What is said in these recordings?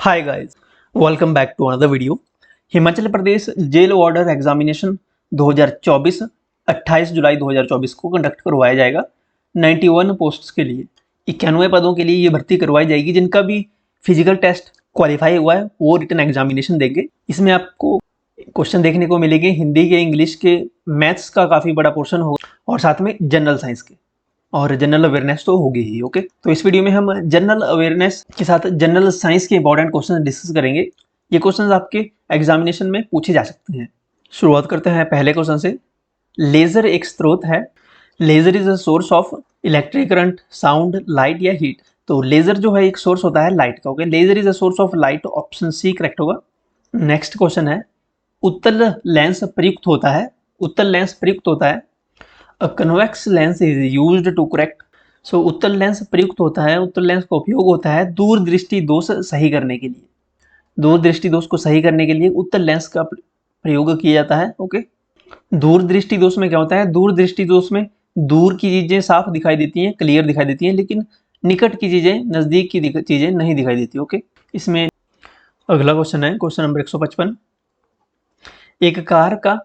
Hi guys, welcome back to another video. Himachal Pradesh jail warder examination 2024 28 जुलाई 2024 को conduct करवाया जाएगा। 91 पोस्ट्स के लिए 91 पदों के लिए ये भर्ती करवाई जाएगी। जिनका भी फिजिकल टेस्ट क्वालिफाई हुआ है वो रिटन एग्जामिनेशन देंगे। इसमें आपको क्वेश्चन देखने को मिलेंगे हिंदी के, इंग्लिश के, मैथ्स का काफ़ी बड़ा पोर्शन होगा और साथ में जनरल साइंस के, और जनरल अवेयरनेस तो होगी ही। ओके, तो इस वीडियो में हम जनरल अवेयरनेस के साथ जनरल साइंस के इंपॉर्टेंट क्वेश्चन डिस्कस करेंगे। ये क्वेश्चंस आपके एग्जामिनेशन में पूछे जा सकते हैं। शुरुआत करते हैं पहले क्वेश्चन से। लेजर एक स्रोत है। Laser is a source of electric current, sound, light या हीट। तो लेजर जो है एक सोर्स होता है लाइट का। Okay, laser is a source of light, option C correct होगा। नेक्स्ट क्वेश्चन है, उत्तल लेंस प्रयुक्त होता है। उत्तल लेंस प्रयुक्त होता है। A convex lens is used to correct। सो उत्तल लेंस प्रयुक्त होता है, उत्तल लेंस का उपयोग होता है दूरदृष्टि दोष सही करने के लिए। दूरदृष्टि दोष को सही करने के लिए उत्तल लेंस का प्रयोग किया जाता है। ओके, दूरदृष्टि दोष में क्या होता है? दूरदृष्टि दोष में दूर की चीजें साफ दिखाई देती हैं, क्लियर दिखाई देती हैं, लेकिन निकट की चीजें, नजदीक की चीजें नहीं दिखाई देती। ओके, इसमें अगला क्वेश्चन है क्वेश्चन नंबर 155। एक कार का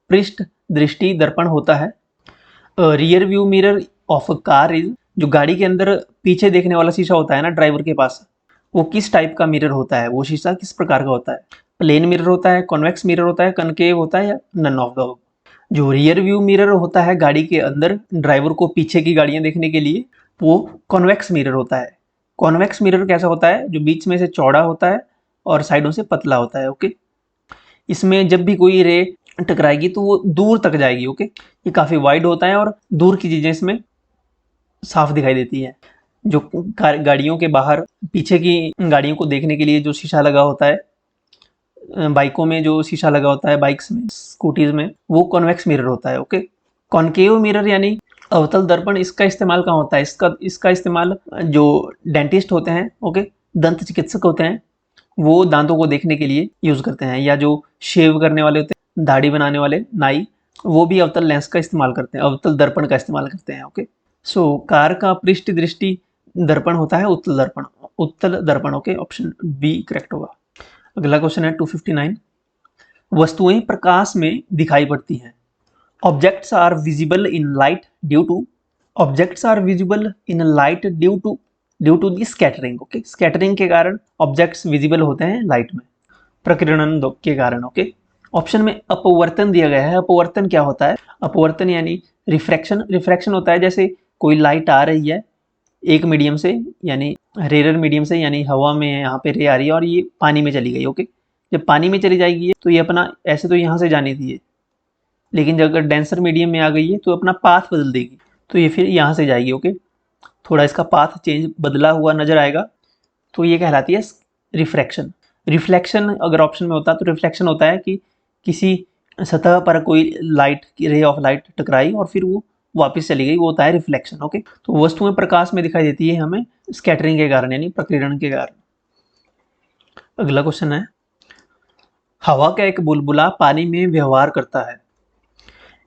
पृष्ठ दृष्टि दर्पण होता है। Rear view mirror of car is, जो गाड़ी के अंदर पीछे देखने वाला शीशा होता है ना ड्राइवर के पास, वो किस टाइप का मिरर होता है? वो शीशा किस प्रकार का होता है? प्लेन मिरर होता है, कॉन्वेक्स मिरर होता है, कनकेव होता है, या नन ऑफ द। जो रियर व्यू मिरर होता है गाड़ी के अंदर ड्राइवर को पीछे की गाड़ियां देखने के लिए, वो कॉन्वेक्स मिरर होता है। कॉन्वेक्स मिरर कैसा होता है? जो बीच में से चौड़ा होता है और साइडों से पतला होता है। ओके, इसमें जब भी कोई रे टकराएगी तो वो दूर तक जाएगी। ओके, ये काफ़ी वाइड होता है और दूर की चीज़ें इसमें साफ दिखाई देती हैं। जो गाड़ियों के बाहर पीछे की गाड़ियों को देखने के लिए जो शीशा लगा होता है, बाइकों में जो शीशा लगा होता है, बाइक्स में, स्कूटीज में, वो कॉन्वेक्स मिरर होता है। ओके, कॉन्केव मिरर यानी अवतल दर्पण, इसका इस्तेमाल कहाँ होता है? इसका इस्तेमाल जो डेंटिस्ट होते हैं, ओके, दंत चिकित्सक होते हैं, वो दांतों को देखने के लिए यूज करते हैं। या जो शेव करने वाले होते हैं, दाढ़ी बनाने वाले नाई, वो भी अवतल लेंस का इस्तेमाल करते हैं, अवतल दर्पण का इस्तेमाल करते हैं। ओके, सो कार का पृष्ठ दृष्टि दर्पण होता है उत्तल दर्पण। उत्तल दर्पण। ओके, ऑप्शन बी करेक्ट होगा। अगला क्वेश्चन है 259। वस्तुएं प्रकाश में दिखाई पड़ती हैं। Objects are visible in light due to, objects are visible in light due to the scattering. Okay, scattering के कारण ऑब्जेक्ट्स विजिबल होते हैं लाइट में, प्रकीर्णन के कारण। ओके, ऑप्शन में अपवर्तन दिया गया है। अपवर्तन क्या होता है? अपवर्तन यानी रिफ्रैक्शन। रिफ्रैक्शन होता है जैसे कोई लाइट आ रही है एक मीडियम से, यानी रेयर मीडियम से, यानी हवा में यहाँ पे रे आ रही है और ये पानी में चली गई। ओके, जब पानी में चली जाएगी तो ये अपना, ऐसे तो यहाँ से जानी थी ये, लेकिन जब अगर डेंसर मीडियम में आ गई है तो अपना पाथ बदल देगी, तो ये फिर यहाँ से जाएगी। ओके, थोड़ा इसका पाथ चेंज, बदला हुआ नजर आएगा, तो ये कहलाती है रिफ्रैक्शन। रिफ्लेक्शन अगर ऑप्शन में होता तो रिफ्लेक्शन होता है कि किसी सतह पर कोई लाइट की रे ऑफ लाइट टकराई और फिर वो वापस चली गई, वो होता है रिफ्लेक्शन। ओके, तो वस्तुएं प्रकाश में दिखाई देती है हमें स्कैटरिंग के कारण, यानी प्रकीर्णन के कारण। अगला क्वेश्चन है, हवा का एक बुलबुला पानी में व्यवहार करता है।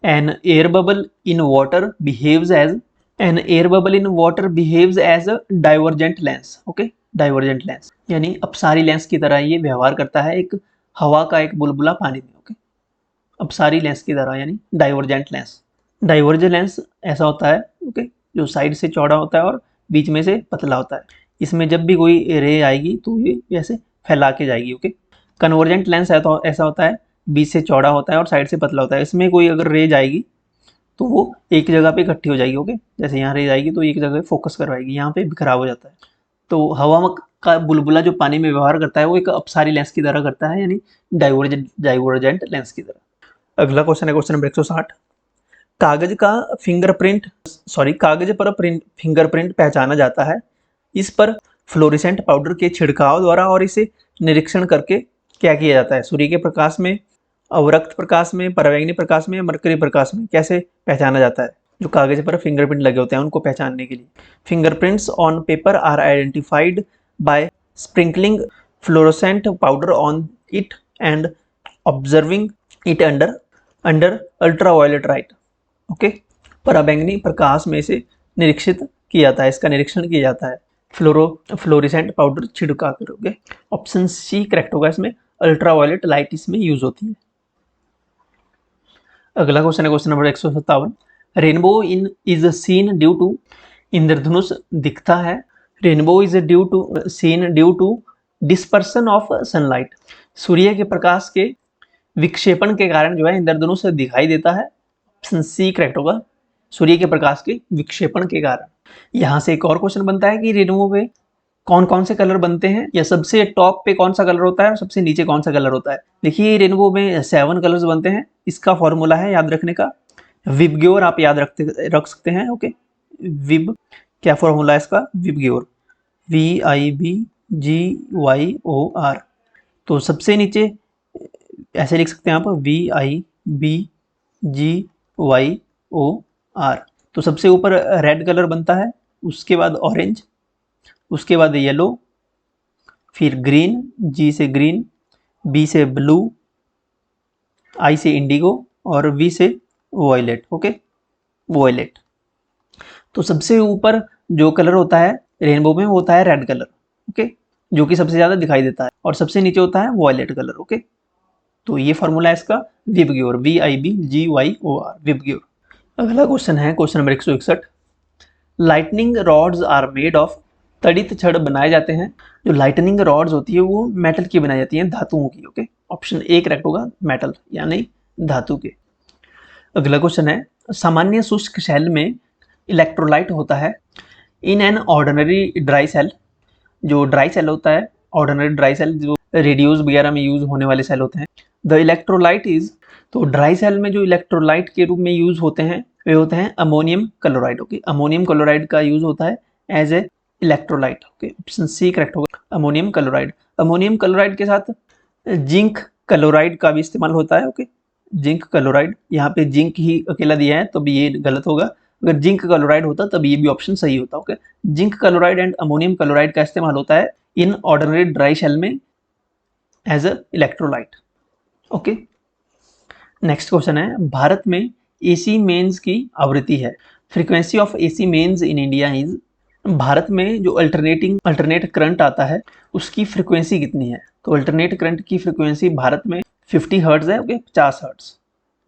An air bubble in water behaves as, an air bubble in water behaves as a divergent lens. Okay, divergent lens यानी अपसारी लेंस की तरह ये व्यवहार करता है एक हवा का एक बुलबुला पानी में। ओके, अपसारी लेंस की तरह यानी डाइवर्जेंट लेंस। डाइवर्जेंट लेंस ऐसा होता है, ओके, जो साइड से चौड़ा होता है और बीच में से पतला होता है। इसमें जब भी कोई रे आएगी तो ये ऐसे फैला के जाएगी। ओके, कन्वर्जेंट लेंस ऐसा होता है, बीच से चौड़ा होता है और साइड से पतला होता है। इसमें कोई अगर रे जाएगी तो वो एक जगह पे इकट्ठी हो जाएगी। ओके, जैसे यहाँ रे जाएगी तो एक जगह फोकस करवाएगी, यहाँ पे खराब हो जाता है। तो हवा का बुलबुला जो पानी में व्यवहार करता है वो एक अपसारी लेंस की तरह करता है, यानी डाइवर्जेंट लेंस की तरह। अगला क्वेश्चन है क्वेश्चन नंबर 160। कागज का कागज पर फिंगरप्रिंट पहचाना जाता है। इस पर फ्लोरेसेंट पाउडर के छिड़काव द्वारा और इसे निरीक्षण करके क्या किया जाता है? सूर्य के प्रकाश में, अवरक्त प्रकाश में, पराबैंगनी प्रकाश में, मरकरी प्रकाश में कैसे पहचाना जाता है? जो कागज पर फिंगरप्रिंट लगे होते हैं उनको पहचानने के लिए। Fingerprints on paper are identified by sprinkling fluorescent powder on it and observing it under ultraviolet light. Okay, पराबैंगनी प्रकाश में से निरीक्षित किया जाता है, इसका निरीक्षण किया जाता है। फ्लोरिसेंट पाउडर छिड़का करोगे। ऑप्शन सी करेक्ट होगा इसमें, अल्ट्रावायलेट लाइट इसमें यूज होती है। अगला क्वेश्चन है question number 157। Rainbow in is seen due to, इंद्रधनुष दिखता है, rainbow is due to seen due to dispersion of sunlight, सूर्य के प्रकाश के विक्षेपण के कारण जो है इंद्रधनुष दिखाई देता है। ऑप्शन सी करेक्ट होगा, सूर्य के प्रकाश के विक्षेपण के कारण। यहाँ से एक और क्वेश्चन बनता है कि रेनबो में कौन कौन से कलर बनते हैं, या सबसे टॉप पे कौन सा कलर होता है और सबसे नीचे कौन सा कलर होता है। देखिए रेनबो में 7 कलर्स बनते हैं। इसका फॉर्मूला है याद रखने का, विबग्योर आप याद रख सकते हैं। ओके, विब क्या फॉर्मूला है इसका, विबग्योर, VIBGYOR। तो सबसे नीचे ऐसे लिख सकते हैं आप, VIBGYOR। तो सबसे ऊपर रेड कलर बनता है, उसके बाद ऑरेंज, उसके बाद येलो, फिर ग्रीन, G से ग्रीन, B से ब्लू, I से इंडिगो और V से वॉयलेट। Okay, violet. तो सबसे ऊपर जो कलर होता है रेनबो में वो होता है रेड कलर। ओके, जो कि सबसे ज्यादा दिखाई देता है, और सबसे नीचे होता है वॉयलेट कलर। ओके, तो ये फॉर्मूला है इसका, विबग्योर, VIBGYOR, विबग्योर। अगला क्वेश्चन है question number 161। Lightning rods are made of, तड़ित छड़ बनाए जाते हैं। जो लाइटनिंग रॉड्स होती है वो मेटल की बनाई जाती है, धातुओं की। ओके, ऑप्शन ए करेक्ट होगा, मेटल यानी धातु के। अगला क्वेश्चन है, सामान्य शुष्क सेल में इलेक्ट्रोलाइट होता है in an ordinary dry cell. जो ड्राई सेल होता है, ऑर्डिनरी ड्राई सेल जो रेडियोज वगैरह में यूज होने वाले सेल होते हैं, द इलेक्ट्रोलाइट इज, तो ड्राई सेल में जो इलेक्ट्रोलाइट के रूप में यूज होते हैं वे होते हैं ammonium chloride. Okay, ammonium chloride का यूज होता है as a electrolyte. Okay, option C correct होगा, अमोनियम क्लोराइड। अमोनियम क्लोराइड के साथ जिंक क्लोराइड का भी इस्तेमाल होता है। ओके, जिंक क्लोराइड, यहाँ पे जिंक ही अकेला दिया है तो भी ये गलत होगा। अगर जिंक क्लोराइड होता तब ये भी ऑप्शन सही होता। Okay, zinc chloride and ammonium chloride का इस्तेमाल होता है इन ऑर्डिनरी ड्राई सेल में as a electrolyte. Okay, next question है, भारत में एसी मेंस की आवृत्ति है, frequency of AC mains in India is, Bharat में जो अल्टरनेट करंट आता है उसकी फ्रीक्वेंसी कितनी है। तो अल्टरनेट करंट की फ्रीक्वेंसी भारत में 50 हर्ट्ज है। Okay, 50 hertz.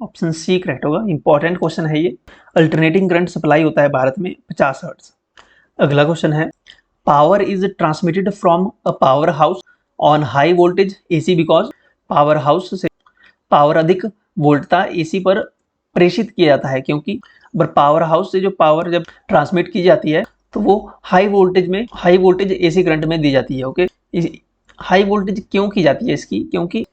Option C correct होगा, इंपॉर्टेंट क्वेश्चन है ये। अल्टरनेटिंग करंट सप्लाई होता है भारत में 50 हर्ट्ज। अगला क्वेश्चन है, power is transmitted from a power house on high voltage AC because, power house से पावर अधिक वोल्टता एसी पर प्रेषित किया जाता है क्योंकि, पावर हाउस से जो पावर जब ट्रांसमिट की जाती है तो वो हाई वोल्टेज एसी करंट में दी जाती है। ओके, हाई वोल्टेज क्यों की जाती है इसकी, क्योंकि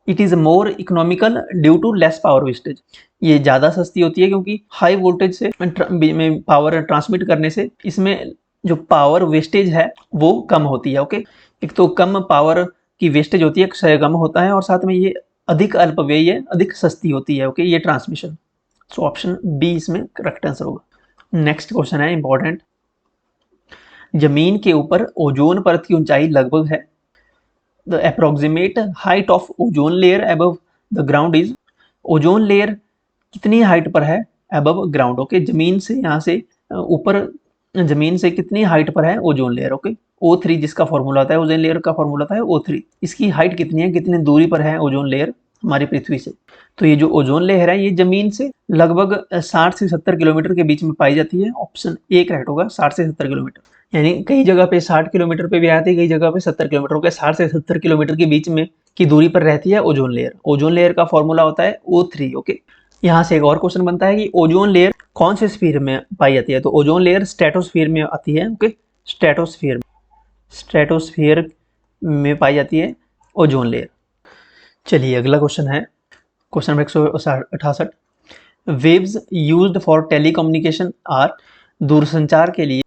it is more economical due to less power wastage, ये ज़्यादा सस्ती होती है क्योंकि हाई वोल्टेज से में पावर ट्रांसमिट करने से इसमें जो पावर वेस्टेज है वो कम होती है। ओके, एक तो कम पावर की वेस्टेज होती है, क्षय कम होता है, और साथ में ये अधिक अल्पव्ययी है, अधिक सस्ती होती है। ओके, ये ट्रांसमिशन। सो ऑप्शन बी इसमें करेक्ट आंसर होगा। नेक्स्ट क्वेश्चन है इंपॉर्टेंट, जमीन के ऊपर ओजोन परत की ऊंचाई लगभग है, the approximate height of ozone layer above the ground is, ozone layer कितनी हाइट पर है अबव ग्राउंड। ओके, जमीन से यहाँ से ऊपर जमीन से कितनी हाइट पर है ओजोन लेयर। ओके, O3 जिसका फॉर्मूला होता है, ओजोन लेयर का फॉर्मूला होता है O3, इसकी हाइट कितनी है, कितनी दूरी पर है ओजोन लेयर हमारी पृथ्वी से। तो ये जो ओजोन लेयर है ये जमीन से लगभग 60 से 70 किलोमीटर के बीच में पाई जाती है। ऑप्शन ए करेक्ट होगा, 60 से 70 किलोमीटर, यानी कई जगह पे 60 किलोमीटर पे भी आती है, कई जगह पे 70 किलोमीटर। ओके, 60 से 70 किलोमीटर के बीच में की दूरी पर रहती है ओजोन लेयर। ओजोन लेयर का फॉर्मूला होता है O3। ओके, यहाँ से एक और क्वेश्चन बनता है कि ओजोन लेयर कौन से स्फीयर में पाई जाती है। तो ओजोन लेयर स्ट्रेटोस्फीयर में आती है। ओके, स्ट्रेटोस्फीयर में पाई जाती है ओजोन लेयर। चलिए अगला क्वेश्चन है question number 168। Waves used for telecommunication are, दूरसंचार के लिए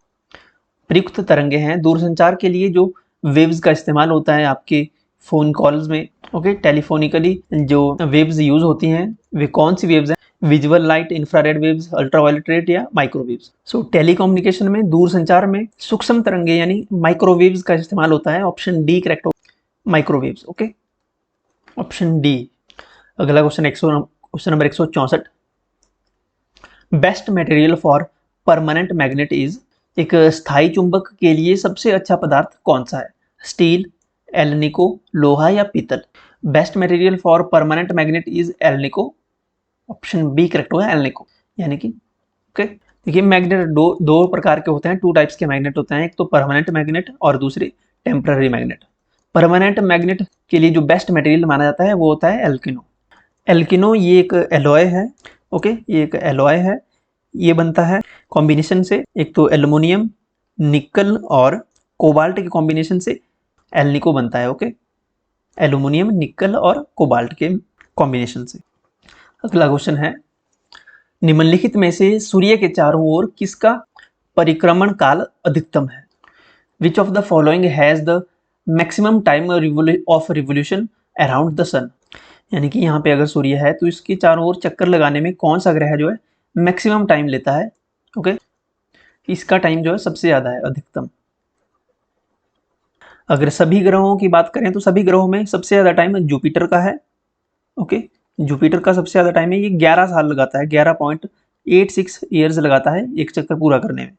प्रयुक्त तरंगे हैं। दूरसंचार के लिए जो वेव्स का इस्तेमाल होता है आपके फोन कॉल्स में, ओके, टेलीफोनिकली जो वेव्स यूज होती हैं वे कौन सी वेव्स हैं, visual light, infrared waves, ultraviolet red या माइक्रोवेव्स। सो टेलीकम्युनिकेशन में, दूरसंचार में सूक्ष्म तरंगे यानी माइक्रोवेव्स का इस्तेमाल होता है। ऑप्शन डी करेक्ट हो, माइक्रोवेव्स। Okay, option D. अगला question number 164। Best material for permanent magnet is, एक स्थायी चुंबक के लिए सबसे अच्छा पदार्थ कौन सा है? स्टील, एल्निको, लोहा या पीतल? Best material for permanent magnet is Alnico. Option B correct होगा, एल्निको। यानी कि ओके, देखिए मैग्नेट दो प्रकार के होते हैं, 2 टाइप्स के मैग्नेट होते हैं, एक तो परमानेंट मैग्नेट और दूसरे टेम्पररी मैग्नेट। परमानेंट मैग्नेट के लिए जो बेस्ट मटेरियल माना जाता है वो होता है एल्किनो। एल्किनो ये एक एलॉय है, ओके, ये एक एलॉय है। ये बनता है कॉम्बिनेशन से, एक तो एल्युमिनियम, निकल और कोबाल्ट के कॉम्बिनेशन से एल्निको बनता है, ओके, एल्युमिनियम, निकल और कोबाल्ट के कॉम्बिनेशन से। अगला क्वेश्चन है, निम्नलिखित में से सूर्य के चारों ओर किसका परिक्रमण काल अधिकतम है? Which of the following has the maximum time of revolution around the sun? यानी कि यहाँ पे अगर सूर्य है तो इसके चारों ओर चक्कर लगाने में कौन सा ग्रह जो है मैक्सिमम टाइम लेता है, ओके, इसका टाइम जो है सबसे ज्यादा है, अधिकतम। अगर सभी ग्रहों की बात करें तो सभी ग्रहों में सबसे ज्यादा टाइम जुपिटर का है, ओके, जुपिटर का सबसे ज्यादा टाइम है, ये 11 साल लगाता है, 11.86 ईयर्स लगाता है एक चक्कर पूरा करने में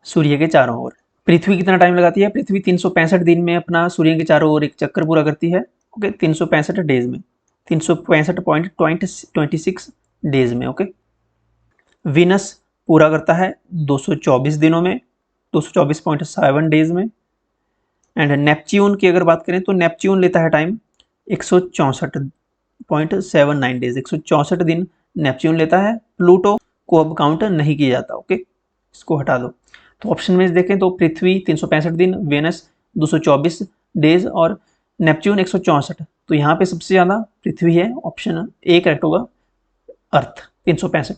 सूर्य के चारों ओर। पृथ्वी कितना टाइम लगाती है? पृथ्वी 365 दिन में अपना सूर्य के चारों ओर एक चक्कर पूरा करती है, ओके, 365 डेज में, 365.26 डेज में, ओके। विनस पूरा करता है 224 दिनों में, 224.7 डेज में। एंड नेपच्यून की अगर बात करें तो नेपच्यून लेता है टाइम 164.79 डेज, 164 दिन नेपच्यून लेता है। प्लूटो को अब काउंट नहीं किया जाता, ओके, इसको हटा दो। तो ऑप्शन में देखें तो पृथ्वी 365 दिन, वेनस 224 डेज और नेपच्यून 164। तो यहाँ पे सबसे ज़्यादा पृथ्वी है, ऑप्शन ए करेक्ट होगा, अर्थ 365।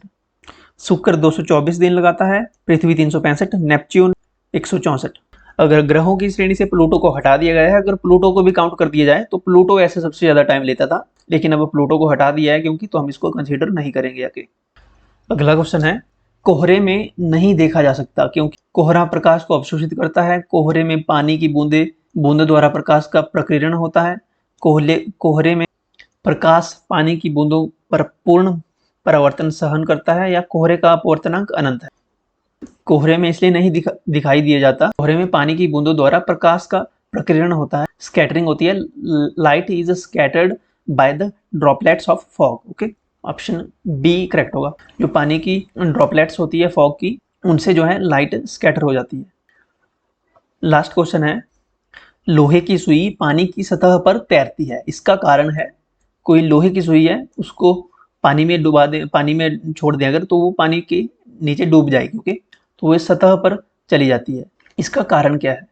शुक्र 224 दिन लगाता है, पृथ्वी 365, नेपच्यून 164। अगर ग्रहों की श्रेणी से प्लूटो को हटा दिया गया है, अगर प्लूटो को भी काउंट कर दिया जाए तो प्लूटो ऐसे सबसे ज़्यादा टाइम लेता था, लेकिन अब प्लूटो को हटा दिया है क्योंकि, तो हम इसको कंसीडर नहीं करेंगे आगे। अगला क्वेश्चन है, कोहरे में नहीं देखा जा सकता क्योंकि कोहरा प्रकाश को अवशोषित करता है, कोहरे में पानी की बूंदे द्वारा प्रकाश का प्रकीर्णन होता है, कोहरे में प्रकाश पानी की बूंदों पर पूर्ण परावर्तन सहन करता है, या कोहरे का अपवर्तनांक अनंत है। कोहरे में इसलिए नहीं दिखाई दिया जाता, कोहरे में पानी की बूंदों द्वारा प्रकाश का प्रकीर्णन होता है, स्कैटरिंग होती है, light is scattered by the droplets of fog, okay, option B correct होगा। जो पानी की ड्रॉपलेट्स होती है फॉग की, उनसे जो है लाइट स्कैटर हो जाती है। लास्ट क्वेश्चन है, लोहे की सुई पानी की सतह पर तैरती है, इसका कारण है, कोई लोहे की सुई है उसको पानी में डुबा दे, पानी में छोड़ दें अगर, तो वो पानी के नीचे डूब जाएगी, ओके, तो वो सतह पर चली जाती है, इसका कारण क्या है?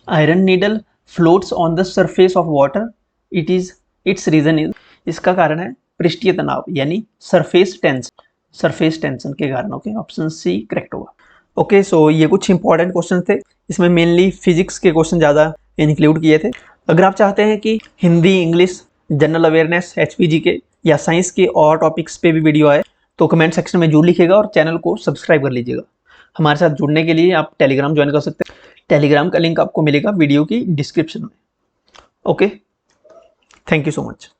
Iron needle floats on the surface of water, its reason is, इसका कारण है पृष्ठीय तनाव यानी सरफेस टेंशन के कारण, ओके, ऑप्शन सी करेक्ट होगा। ओके, सो ये कुछ इंपॉर्टेंट क्वेश्चन थे, इसमें मेनली फिजिक्स के क्वेश्चन ज़्यादा इंक्लूड किए थे। अगर आप चाहते हैं कि Hindi, English, general awareness, HPG के या साइंस के और टॉपिक्स पे भी वीडियो आए तो कमेंट सेक्शन में जरूर लिखिएगा और चैनल को सब्सक्राइब कर लीजिएगा। हमारे साथ जुड़ने के लिए आप टेलीग्राम ज्वाइन कर सकते हैं, टेलीग्राम का लिंक आपको मिलेगा वीडियो की डिस्क्रिप्शन में। Okay, thank you so much.